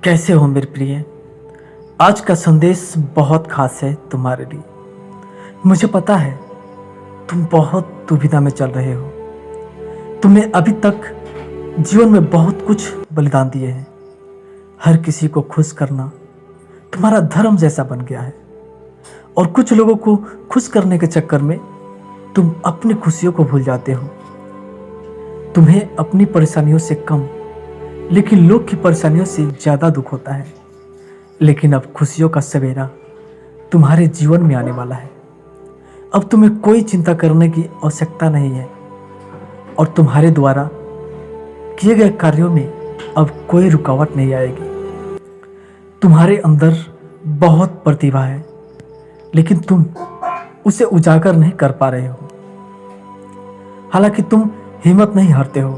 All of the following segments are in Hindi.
कैसे हो मेरे प्रिय। आज का संदेश बहुत खास है तुम्हारे लिए। मुझे पता है तुम बहुत दुविधा में चल रहे हो। तुमने अभी तक जीवन में बहुत कुछ बलिदान दिए हैं। हर किसी को खुश करना तुम्हारा धर्म जैसा बन गया है, और कुछ लोगों को खुश करने के चक्कर में तुम अपनी खुशियों को भूल जाते हो। तुम्हें अपनी परेशानियों से कम लेकिन लोग की परेशानियों से ज्यादा दुख होता है। लेकिन अब खुशियों का सवेरा तुम्हारे जीवन में आने वाला है। अब तुम्हें कोई चिंता करने की आवश्यकता नहीं है, और तुम्हारे द्वारा किए गए कार्यों में अब कोई रुकावट नहीं आएगी। तुम्हारे अंदर बहुत प्रतिभा है, लेकिन तुम उसे उजागर नहीं कर पा रहे हो। हालांकि तुम हिम्मत नहीं हारते हो,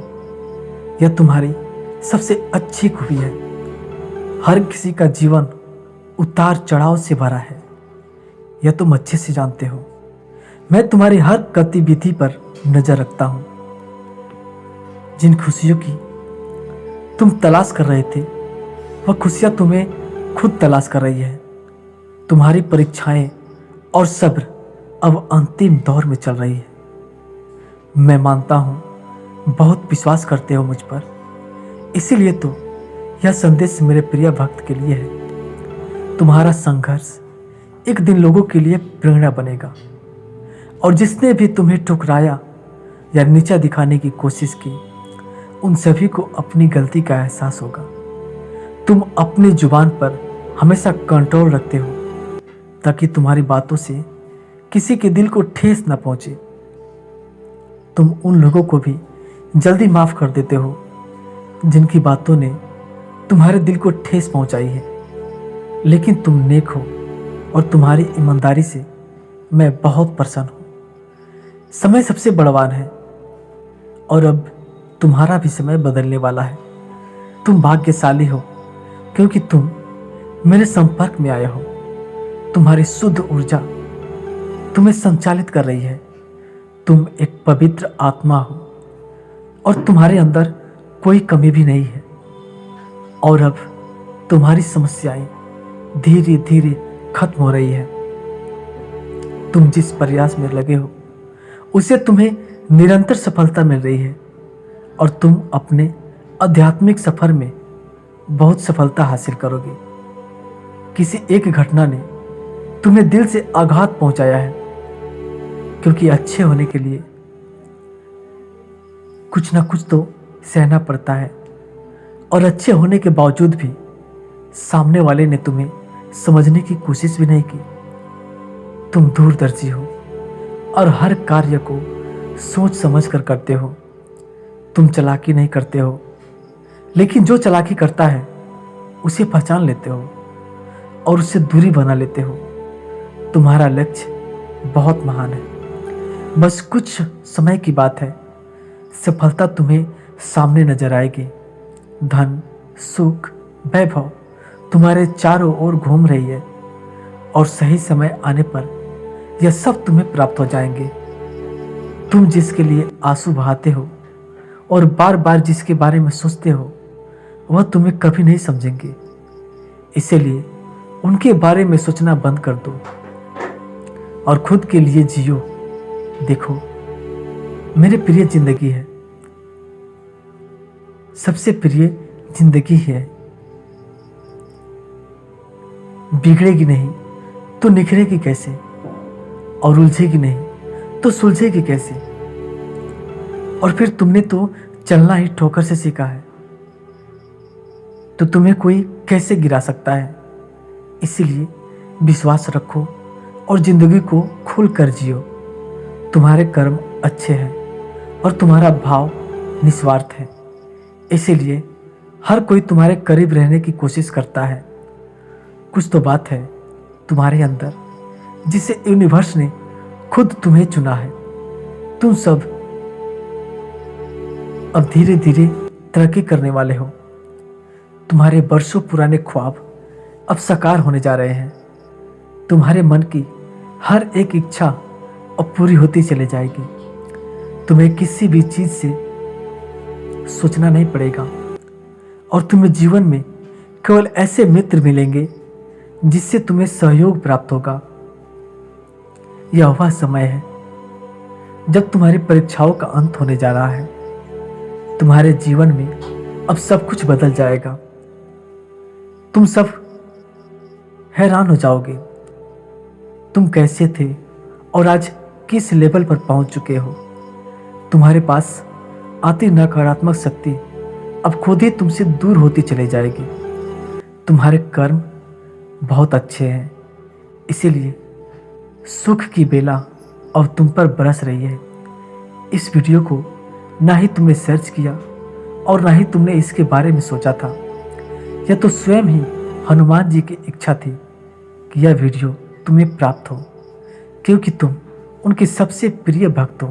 यह तुम्हारी सबसे अच्छी खूबी है। हर किसी का जीवन उतार चढ़ाव से भरा है, यह तुम अच्छे से जानते हो। मैं तुम्हारी हर गतिविधि पर नजर रखता हूं। जिन खुशियों की तुम तलाश कर रहे थे, वह खुशियां तुम्हें खुद तलाश कर रही है। तुम्हारी परीक्षाएं और सब्र अब अंतिम दौर में चल रही है। मैं मानता हूं बहुत विश्वास करते हो मुझ पर, इसीलिए तो यह संदेश मेरे प्रिय भक्त के लिए है। तुम्हारा संघर्ष एक दिन लोगों के लिए प्रेरणा बनेगा, और जिसने भी तुम्हें ठुकराया या नीचा दिखाने की कोशिश की, उन सभी को अपनी गलती का एहसास होगा। तुम अपनी जुबान पर हमेशा कंट्रोल रखते हो, ताकि तुम्हारी बातों से किसी के दिल को ठेस न पहुंचे। तुम उन लोगों को भी जल्दी माफ कर देते हो जिनकी बातों ने तुम्हारे दिल को ठेस पहुंचाई है। लेकिन तुम नेक हो, और तुम्हारी ईमानदारी से मैं बहुत प्रसन्न हूं। समय सबसे बलवान है, और अब तुम्हारा भी समय बदलने वाला है। तुम भाग्यशाली हो, क्योंकि तुम मेरे संपर्क में आए हो। तुम्हारी शुद्ध ऊर्जा तुम्हें संचालित कर रही है। तुम एक पवित्र आत्मा हो, और तुम्हारे अंदर कोई कमी भी नहीं है। और अब तुम्हारी समस्याएं धीरे धीरे खत्म हो रही है। तुम जिस प्रयास में लगे हो, उसे तुम्हें निरंतर सफलता मिल रही है, और तुम अपने आध्यात्मिक सफर में बहुत सफलता हासिल करोगे। किसी एक घटना ने तुम्हें दिल से आघात पहुंचाया है, क्योंकि अच्छे होने के लिए कुछ ना कुछ तो सहना पड़ता है। और अच्छे होने के बावजूद भी सामने वाले ने तुम्हें समझने की कोशिश भी नहीं की। तुम दूरदर्शी हो, और हर कार्य को सोच समझ कर करते हो। तुम चालाकी नहीं करते हो, लेकिन जो चालाकी करता है उसे पहचान लेते हो, और उससे दूरी बना लेते हो। तुम्हारा लक्ष्य बहुत महान है, बस कुछ समय की बात है। सफलता तुम्हें सामने नजर आएगी। धन, सुख, वैभव तुम्हारे चारों ओर घूम रही है, और सही समय आने पर यह सब तुम्हें प्राप्त हो जाएंगे। तुम जिसके लिए आंसू बहाते हो और बार बार जिसके बारे में सोचते हो, वह तुम्हें कभी नहीं समझेंगे। इसीलिए उनके बारे में सोचना बंद कर दो, और खुद के लिए जियो। देखो, मेरे प्रिय जिंदगी है, सबसे प्रिय जिंदगी है। बिगड़ेगी नहीं तो निखरेगी कैसे, और उलझेगी नहीं तो सुलझेगी कैसे। और फिर तुमने तो चलना ही ठोकर से सीखा है, तो तुम्हें कोई कैसे गिरा सकता है। इसीलिए विश्वास रखो और जिंदगी को खुल कर जियो। तुम्हारे कर्म अच्छे हैं, और तुम्हारा भाव निस्वार्थ है। इसीलिए हर कोई तुम्हारे करीब रहने की कोशिश करता है। कुछ तो बात है तुम्हारे अंदर, जिसे यूनिवर्स ने खुद तुम्हें चुना है। तुम सब अब धीरे धीरे तरक्की करने वाले हो। तुम्हारे वर्षों पुराने ख्वाब अब साकार होने जा रहे हैं। तुम्हारे मन की हर एक इच्छा अब पूरी होती चली जाएगी। तुम्हें किसी भी चीज से सोचना नहीं पड़ेगा और तुम्हें जीवन में केवल ऐसे मित्र मिलेंगे जिससे तुम्हें सहयोग प्राप्त होगा। यह वह समय है जब तुम्हारी परीक्षाओं का अंत होने जा रहा है। तुम्हारे जीवन में अब सब कुछ बदल जाएगा। तुम सब हैरान हो जाओगे, तुम कैसे थे और आज किस लेवल पर पहुंच चुके हो। तुम्हारे पास आती नकारात्मक शक्ति अब खुद ही तुमसे दूर होती चली जाएगी। तुम्हारे कर्म बहुत अच्छे हैं, इसीलिए सुख की बेला अब तुम पर बरस रही है। इस वीडियो को ना ही तुमने सर्च किया और ना ही तुमने इसके बारे में सोचा था। यह तो स्वयं ही हनुमान जी की इच्छा थी कि यह वीडियो तुम्हें प्राप्त हो, क्योंकि तुम उनके सबसे प्रिय भक्त हो।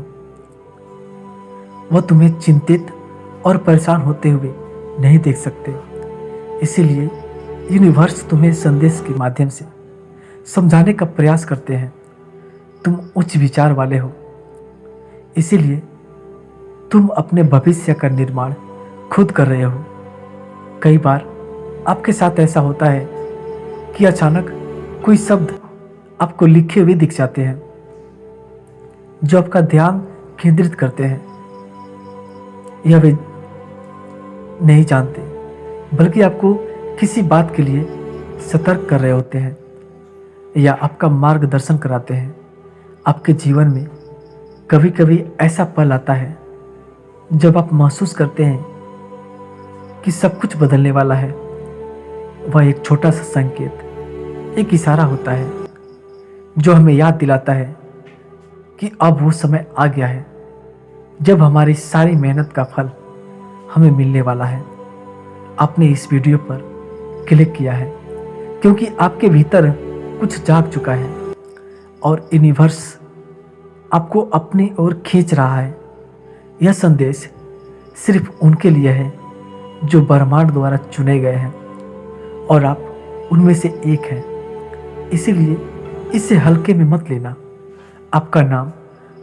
वह तुम्हें चिंतित और परेशान होते हुए नहीं देख सकते, इसीलिए यूनिवर्स तुम्हें संदेश के माध्यम से समझाने का प्रयास करते हैं। तुम उच्च विचार वाले हो, इसीलिए तुम अपने भविष्य का निर्माण खुद कर रहे हो। कई बार आपके साथ ऐसा होता है कि अचानक कोई शब्द आपको लिखे हुए दिख जाते हैं जो आपका ध्यान केंद्रित करते हैं। यह वे नहीं जानते, बल्कि आपको किसी बात के लिए सतर्क कर रहे होते हैं या आपका मार्गदर्शन कराते हैं। आपके जीवन में कभी कभी ऐसा पल आता है जब आप महसूस करते हैं कि सब कुछ बदलने वाला है। वह एक छोटा सा संकेत, एक इशारा होता है जो हमें याद दिलाता है कि अब वो समय आ गया है जब हमारी सारी मेहनत का फल हमें मिलने वाला है। आपने इस वीडियो पर क्लिक किया है क्योंकि आपके भीतर कुछ जाग चुका है और यूनिवर्स आपको अपनी ओर खींच रहा है। यह संदेश सिर्फ उनके लिए है जो ब्रह्मांड द्वारा चुने गए हैं और आप उनमें से एक हैं। इसीलिए इसे हल्के में मत लेना। आपका नाम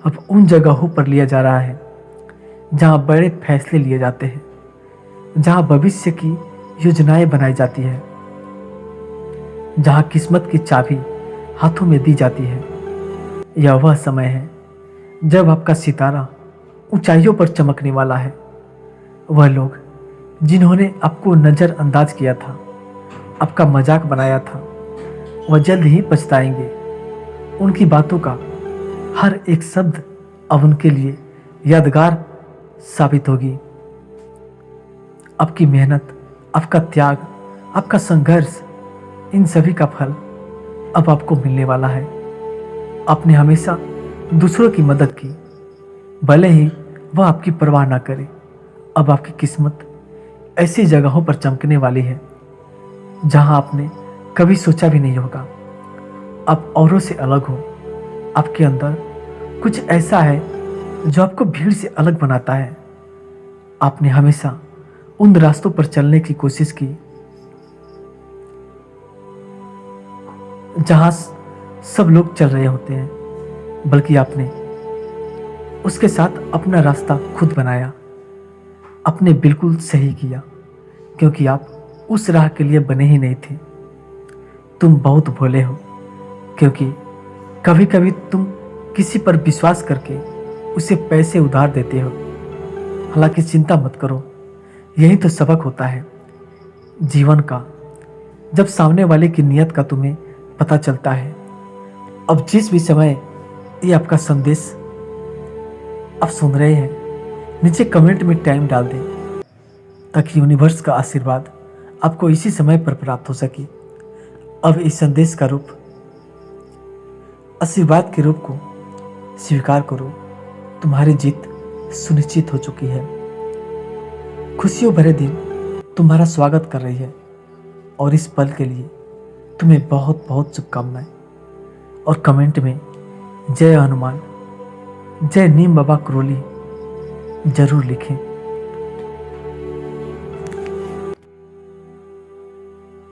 अब उन जगहों पर लिया जा रहा है जहां बड़े फैसले लिए जाते हैं, जहां भविष्य की योजनाएं बनाई जाती है, जहां किस्मत की चाबी हाथों में दी जाती है। यह वह समय है जब आपका सितारा ऊंचाइयों पर चमकने वाला है। वह लोग जिन्होंने आपको नज़रअंदाज किया था, आपका मजाक बनाया था, वह जल्द ही पछताएंगे। उनकी बातों का हर एक शब्द अब उनके लिए यादगार साबित होगी। आपकी मेहनत, आपका त्याग, आपका संघर्ष, इन सभी का फल अब आपको मिलने वाला है। आपने हमेशा दूसरों की मदद की, भले ही वह आपकी परवाह ना करे। अब आपकी किस्मत ऐसी जगहों पर चमकने वाली है जहां आपने कभी सोचा भी नहीं होगा। आप औरों से अलग हो। आपके अंदर कुछ ऐसा है जो आपको भीड़ से अलग बनाता है। आपने हमेशा उन रास्तों पर चलने की कोशिश की जहां सब लोग चल रहे होते हैं, बल्कि आपने उसके साथ अपना रास्ता खुद बनाया। आपने बिल्कुल सही किया, क्योंकि आप उस राह के लिए बने ही नहीं थे। तुम बहुत भोले हो, क्योंकि कभी कभी तुम किसी पर विश्वास करके उसे पैसे उधार देते हो। हालांकि चिंता मत करो, यही तो सबक होता है जीवन का, जब सामने वाले की नियत का तुम्हें पता चलता है। अब जिस भी समय ये आपका संदेश आप सुन रहे हैं, नीचे कमेंट में टाइम डाल दें ताकि यूनिवर्स का आशीर्वाद आपको इसी समय पर प्राप्त हो सके। अब इस संदेश का रूप, आशीर्वाद के रूप को स्वीकार करो। तुम्हारी जीत सुनिश्चित हो चुकी है। खुशियों भरे दिन तुम्हारा स्वागत कर रही है और इस पल के लिए तुम्हें बहुत बहुत शुभकामनाएं। और कमेंट में जय हनुमान, जय नीम बाबा करोली जरूर लिखें।